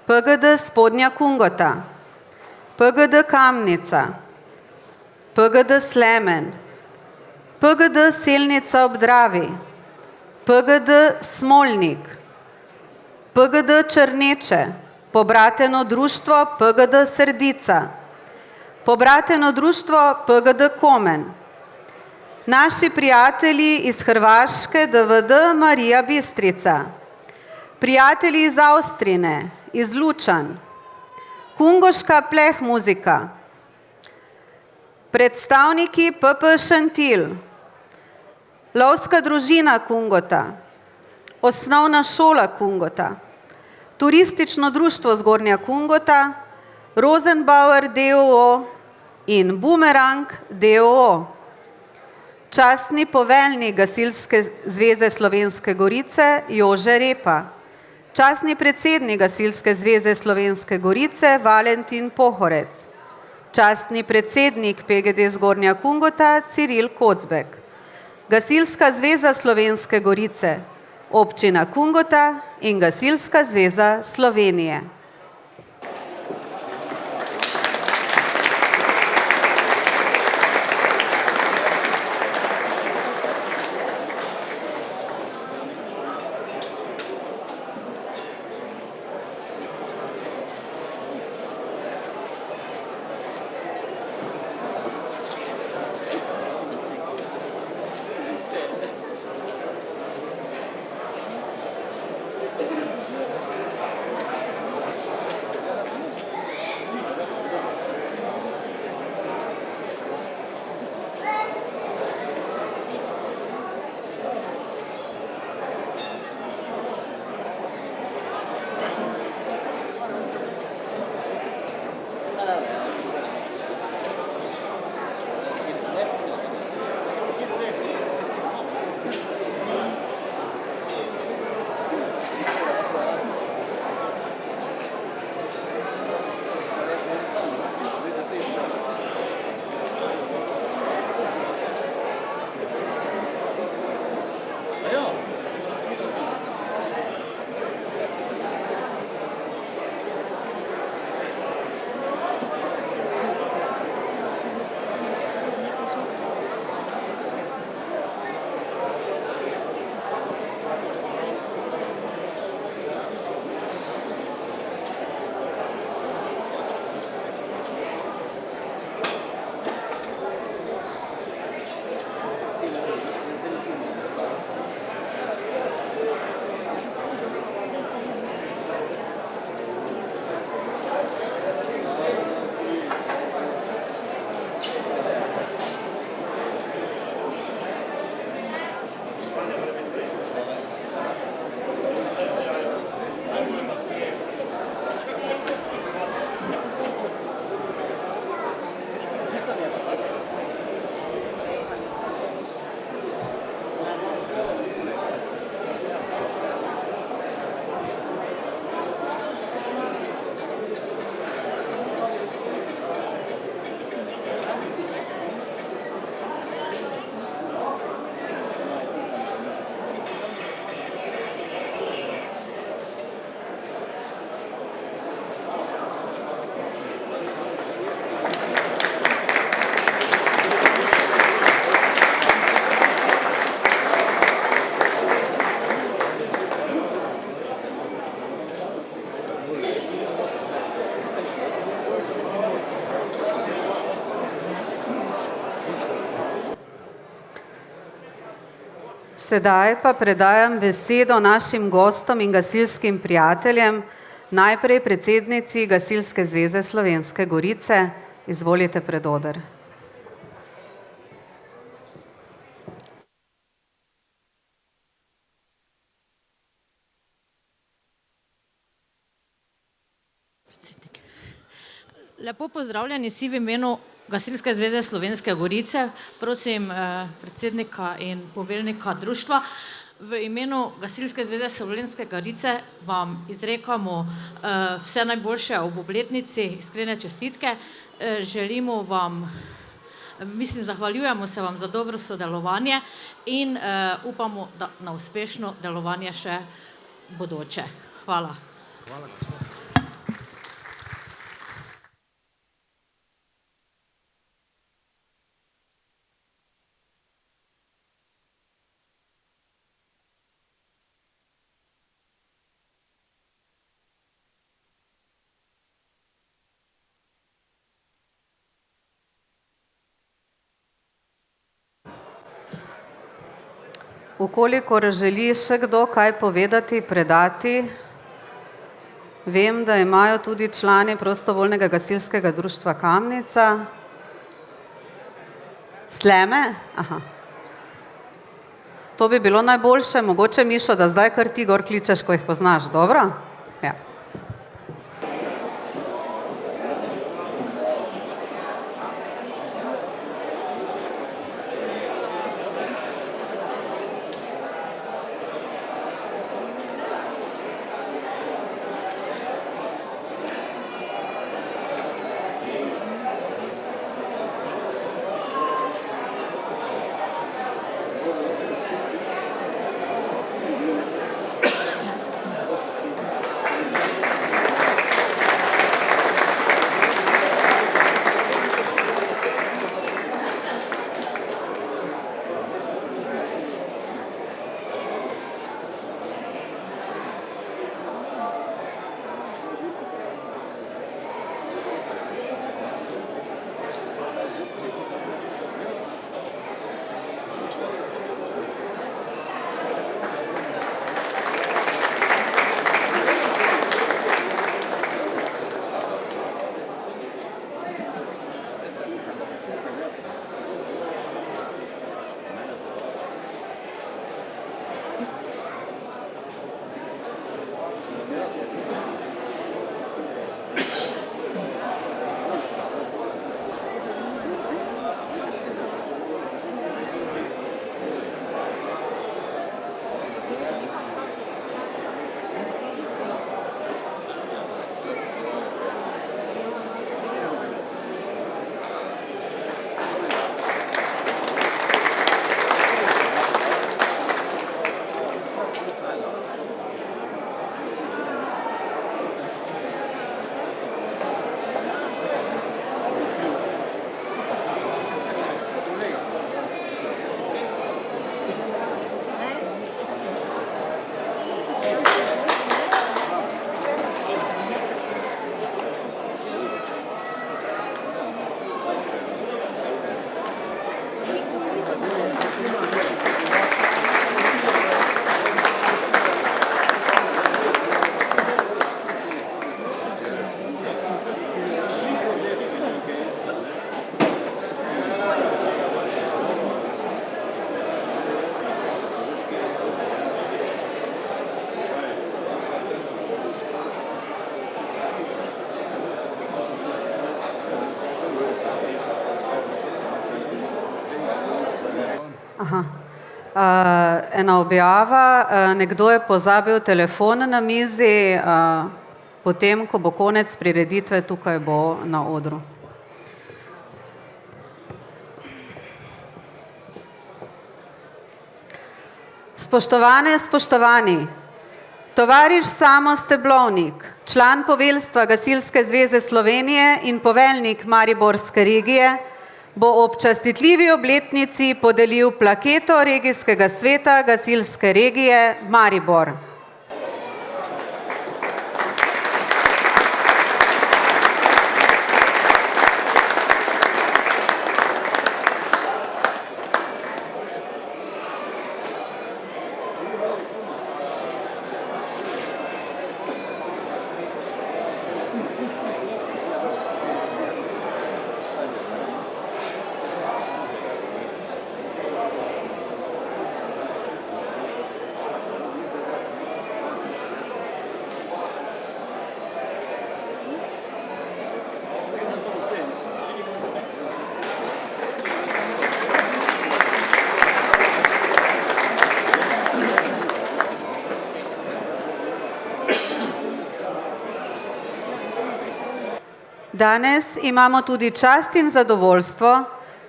Speaker 1: PGD Spodnja Kungota, PGD Kamnica, PGD Slemen, PGD Selnica ob Dravi, PGD Smolnik, PGD Črneče, pobrateno društvo PGD Srdica, pobrateno društvo PGD Komen, naši prijatelji iz Hrvaške DVD Marija Bistrica, prijatelji iz Avstrine, iz Lučan, Kungoška pleh muzika, predstavniki PP Šentilj, lovska družina Kungota, osnovna šola Kungota, turistično društvo Zgornja Kungota, Rosenbauer d.o.o. in Bumerang d.o.o. Častni poveljnik Gasilske zveze Slovenske Gorice Jože Repa, častni predsednik Gasilske zveze Slovenske Gorice Valentin Pohorec, častni predsednik PGD Zgornja Kungota Ciril Kocbek, Gasilska zveza Slovenske Gorice, občina Kungota in Gasilska zveza Slovenije. Sedaj pa predajam besedo našim gostom in gasilskim prijateljem, najprej predsednici Gasilske zveze Slovenske Gorice. Izvolite pred oder.
Speaker 7: Lepo pozdravljeni vsi v imenu Gasilske zveze Slovenske Gorice. Prosim predsednika in poveljnika društva. V imenu Gasilske zveze Slovenske Gorice vam izrekamo vse najboljše ob obletnici, iskrene čestitke. Želimo vam, zahvaljujemo se vam za dobro sodelovanje in upamo na uspešno delovanje še bodoče. Hvala.
Speaker 1: Ukolikor želi še kdo kaj povedati, predati, vem, da imajo tudi člani prostovoljnega gasilskega društva Kamnica. Sleme? Aha. To bi bilo najboljše, mogoče Mišo, da zdaj kar ti gor kličeš, ko jih poznaš, dobro? Ja. Ena objava, nekdo je pozabil telefon na mizi, potem, ko bo konec prireditve, tukaj bo na odru. Spoštovane, spoštovani, tovariš Samo Steblovnik, član poveljstva Gasilske zveze Slovenije in poveljnik Mariborske regije, bo ob častitljivi obletnici podelil plaketo regijskega sveta gasilske regije Maribor. Danes imamo tudi čast in zadovoljstvo,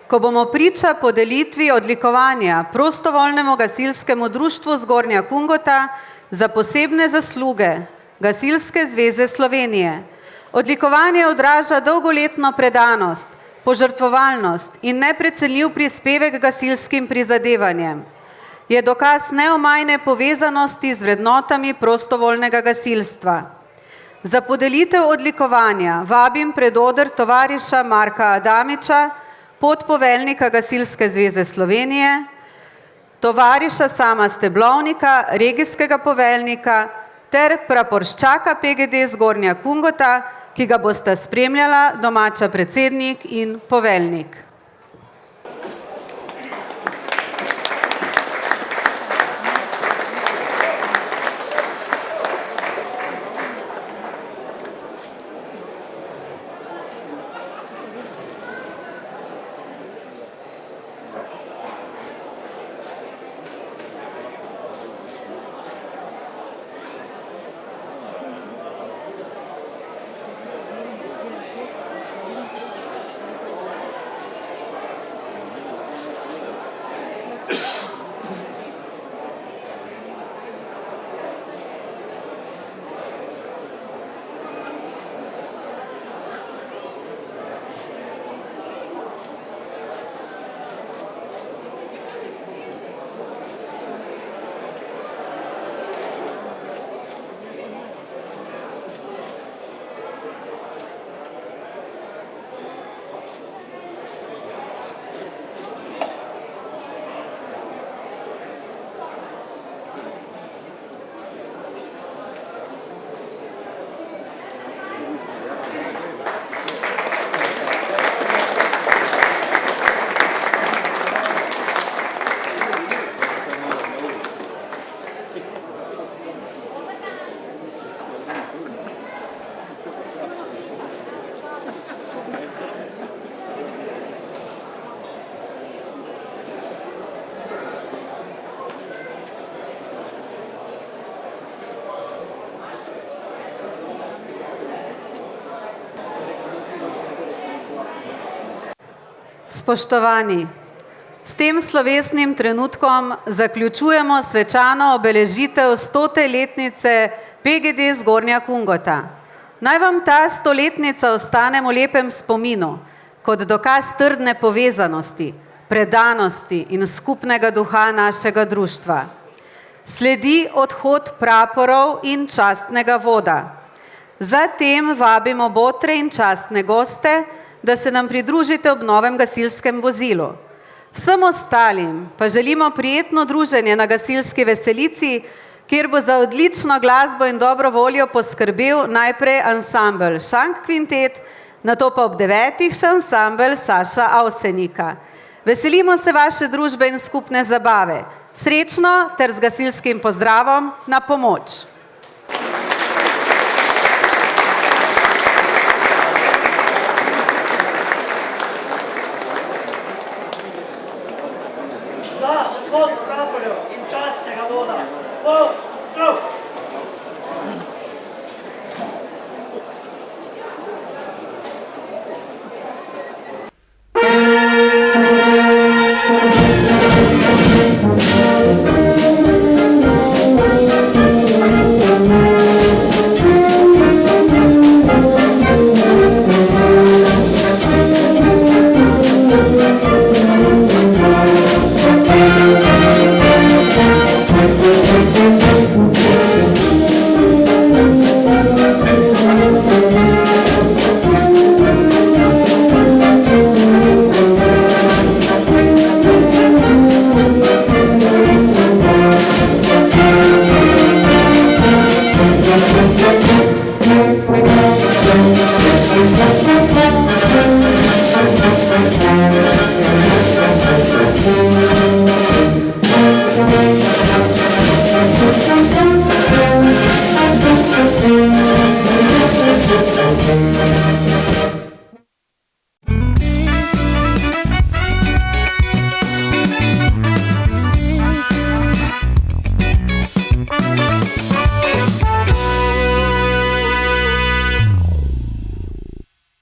Speaker 1: ko bomo priča podelitvi odlikovanja prostovoljnemu gasilskemu društvu Zgornja Kungota za posebne zasluge Gasilske zveze Slovenije. Odlikovanje odraža dolgoletno predanost, požrtvovalnost in neprecenljiv prispevek gasilskim prizadevanjem. Je dokaz neomajne povezanosti z vrednotami prostovoljnega gasilstva. Za podelitev odlikovanja vabim pred oder tovariša Marka Adamiča, podpoveljnika Gasilske zveze Slovenije, tovariša Sama Steblovnika, regijskega poveljnika ter praporščaka PGD Zgornja Kungota, ki ga bosta spremljala domača predsednik in poveljnik. Spoštovani, s tem slovesnim trenutkom zaključujemo svečano obeležitev 100. letnice PGD Zgornja Kungota. Naj vam ta 100-letnica ostane v lepem spominu, kot dokaz trdne povezanosti, predanosti in skupnega duha našega društva. Sledi odhod praporov in častnega voda. Zatem vabimo botre in častne goste, da se nam pridružite ob novem gasilskem vozilu. Vsem ostalim pa želimo prijetno druženje na gasilski veselici, kjer bo za odlično glasbo in dobro voljo poskrbel najprej ansambel Šank Kvintet, nato pa ob 9. še ansambel Saša Avsenika. Veselimo se vaše družbe in skupne zabave. Srečno ter z gasilskim pozdravom na pomoč.